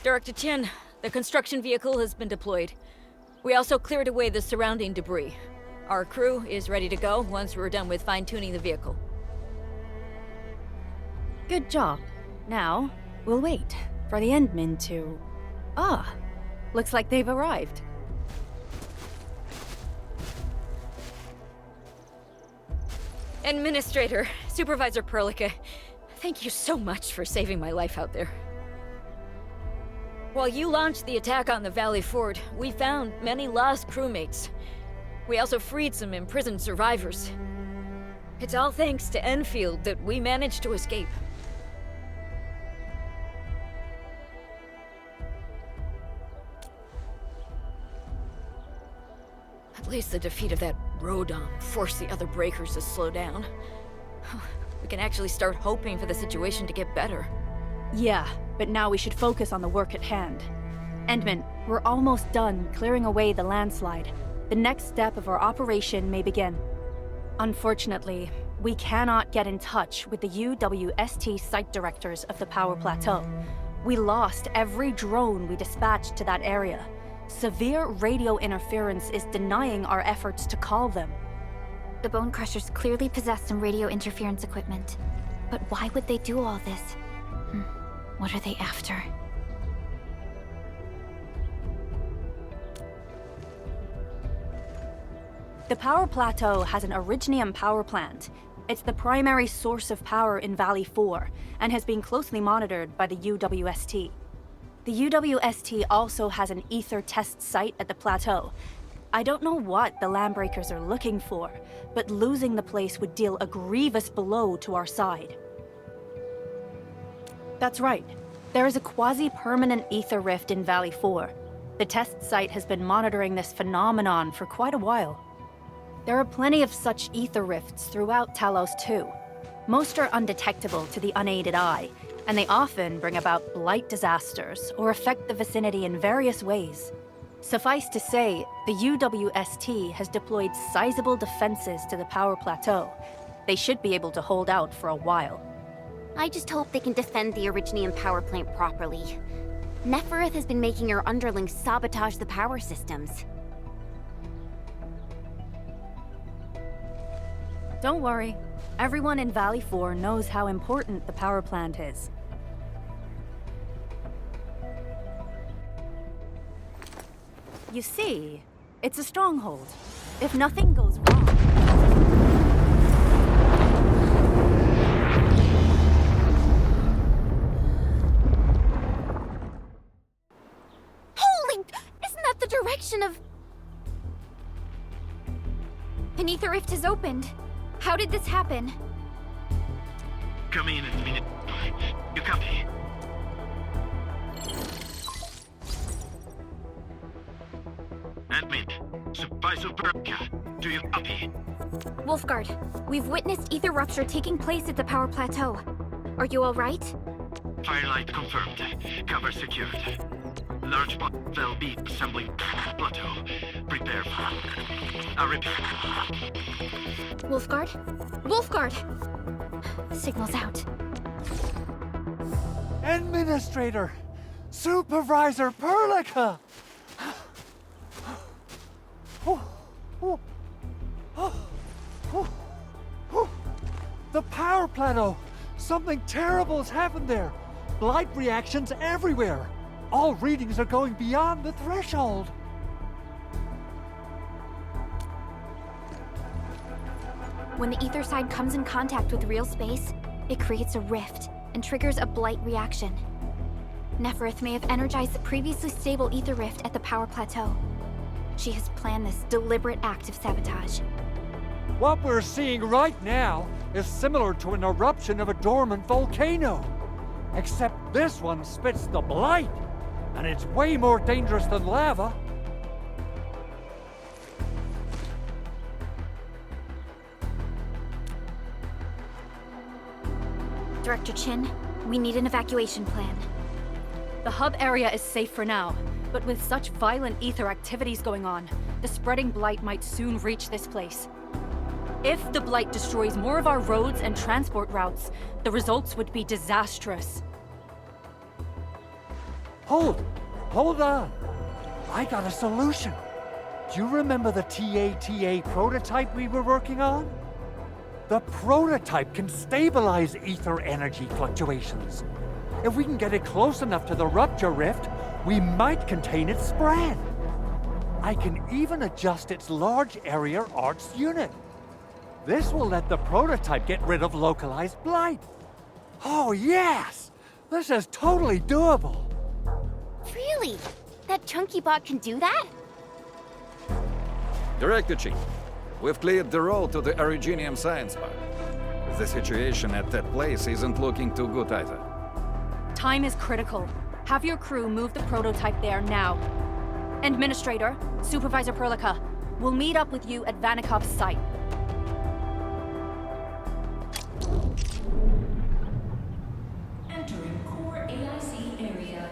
Director Chen, the construction vehicle has been deployed. We also cleared away the surrounding debris. Our crew is ready to go once we're done with fine-tuning the vehicle. Good job. Now, we'll wait for the Endmen to... Ah, looks like they've arrived. Administrator, Supervisor Perlica, thank you so much for saving my life out there. While you launched the attack on the Valley Ford, we found many lost crewmates. We also freed some imprisoned survivors. It's all thanks to Endfield that we managed to escape. At least the defeat of that Rodom forced the other breakers to slow down. We can actually start hoping for the situation to get better. Yeah, but now we should focus on the work at hand. Endman, we're almost done clearing away the landslide. The next step of our operation may begin. Unfortunately, we cannot get in touch with the UWST site directors of the Power Plateau. We lost every drone we dispatched to that area. Severe radio interference is denying our efforts to call them. The Bone Crushers clearly possess some radio interference equipment. But why would they do all this? What are they after? The Power Plateau has an Originium power plant. It's the primary source of power in Valley 4, and has been closely monitored by the UWST. The UWST also has an ether test site at the plateau. I don't know what the Landbreakers are looking for, but losing the place would deal a grievous blow to our side. That's right. There is a quasi-permanent ether rift in Valley 4. The test site has been monitoring this phenomenon for quite a while. There are plenty of such ether rifts throughout Talos too. Most are undetectable to the unaided eye, and they often bring about blight disasters or affect the vicinity in various ways. Suffice to say, the UWST has deployed sizable defenses to the Power Plateau. They should be able to hold out for a while. I just hope they can defend the Originium power plant properly. Nefereth has been making her underlings sabotage the power systems. Don't worry. Everyone in Valley 4 knows how important the power plant is. You see, it's a stronghold. If nothing goes wrong... Holy! Isn't that the direction of... An ether rift has opened. How did this happen? Come in and minute. You copy? Admin, Supervisor Perlica, do you copy? Wolfguard, we've witnessed ether rupture taking place at the Power Plateau. Are you all right? Firelight confirmed. Cover secured. Large part will be assembling plateau. Prepare for... I repeat. Wolfguard? Wolfguard! Signal's out. Administrator! Supervisor Perlica! The power plateau! Something terrible has happened there! Blight reactions everywhere! All readings are going beyond the threshold! When the ether side comes in contact with real space, it creates a rift and triggers a blight reaction. Nefereth may have energized the previously stable ether rift at the Power Plateau. She has planned this deliberate act of sabotage. What we're seeing right now is similar to an eruption of a dormant volcano. Except this one spits the blight, and it's way more dangerous than lava. Director Chin, we need an evacuation plan. The hub area is safe for now, but with such violent ether activities going on, the spreading blight might soon reach this place. If the blight destroys more of our roads and transport routes, the results would be disastrous. Hold on. I got a solution. Do you remember the TATA prototype we were working on? The prototype can stabilize ether energy fluctuations. If we can get it close enough to the rupture rift, we might contain its spread. I can even adjust its large area arcs unit. This will let the prototype get rid of localized blight. Oh yes! This is totally doable. Really? That chunky bot can do that? Director Chief, we've cleared the road to the Originium Science Park. The situation at that place isn't looking too good either. Time is critical. Have your crew move the prototype there now. Administrator, Supervisor Perlica, we'll meet up with you at Vanikov's site. Entering core AIC area.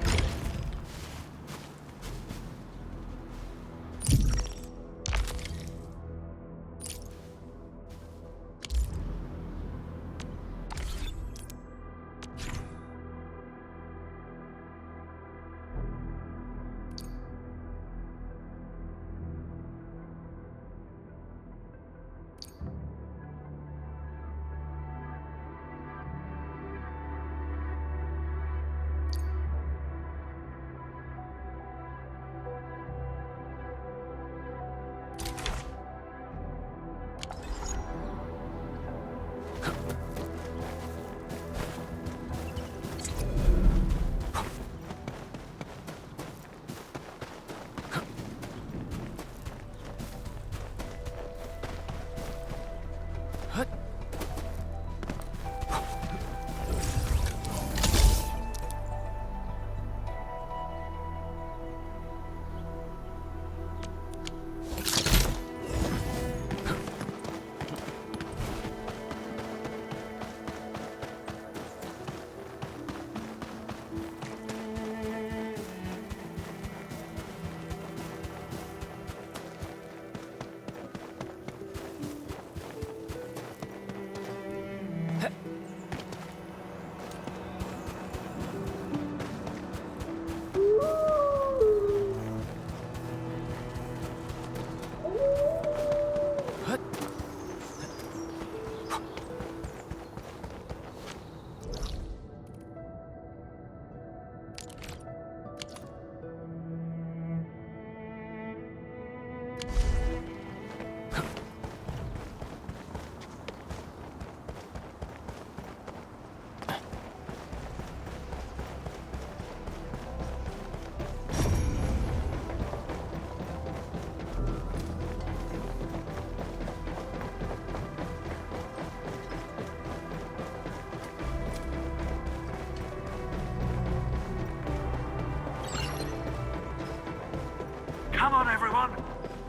Come on, everyone!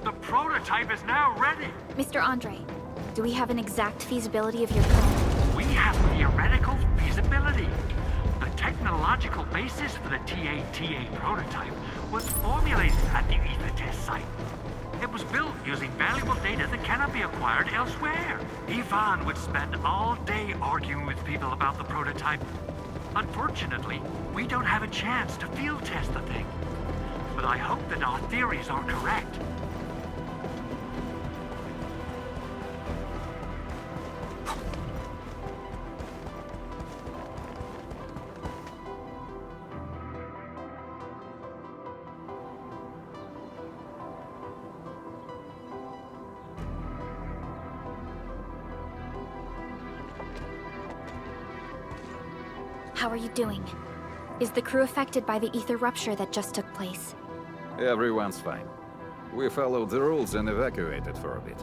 The prototype is now ready! Mr. Andre, do we have an exact feasibility of your plan? We have theoretical feasibility. The technological basis for the TATA prototype was formulated at the ether test site. It was built using valuable data that cannot be acquired elsewhere. Ivan would spend all day arguing with people about the prototype. Unfortunately, we don't have a chance to field test the thing. But I hope that our theories are correct. How are you doing? Is the crew affected by the ether rupture that just took place? Everyone's fine. We followed the rules and evacuated for a bit.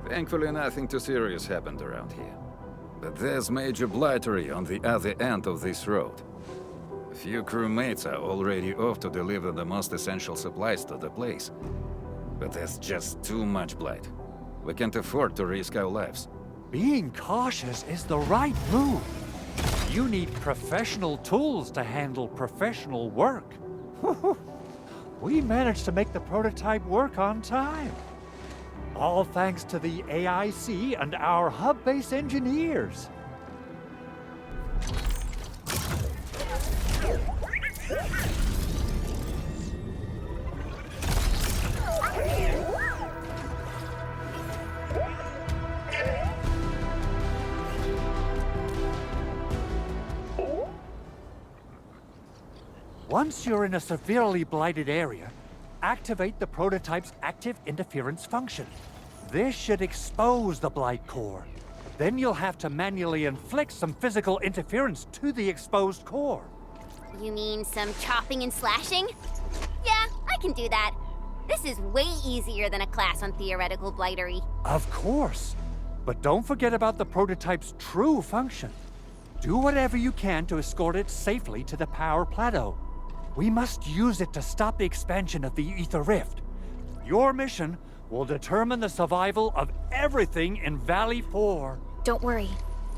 Thankfully, nothing too serious happened around here. But there's major blightery on the other end of this road. A few crewmates are already off to deliver the most essential supplies to the place. But there's just too much blight. We can't afford to risk our lives. Being cautious is the right move. You need professional tools to handle professional work. We managed to make the prototype work on time. All thanks to the AIC and our hub-base engineers. Once you're in a severely blighted area, activate the prototype's active interference function. This should expose the blight core. Then you'll have to manually inflict some physical interference to the exposed core. You mean some chopping and slashing? Yeah, I can do that. This is way easier than a class on theoretical blightery. Of course. But don't forget about the prototype's true function. Do whatever you can to escort it safely to the power plateau. We must use it to stop the expansion of the Ether Rift. Your mission will determine the survival of everything in Valley 4. Don't worry.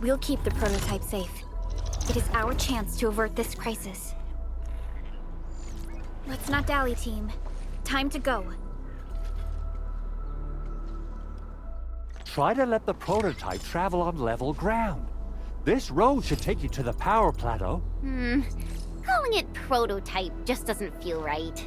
We'll keep the prototype safe. It is our chance to avert this crisis. Let's not dally, team. Time to go. Try to let the prototype travel on level ground. This road should take you to the power plateau. Calling it prototype just doesn't feel right.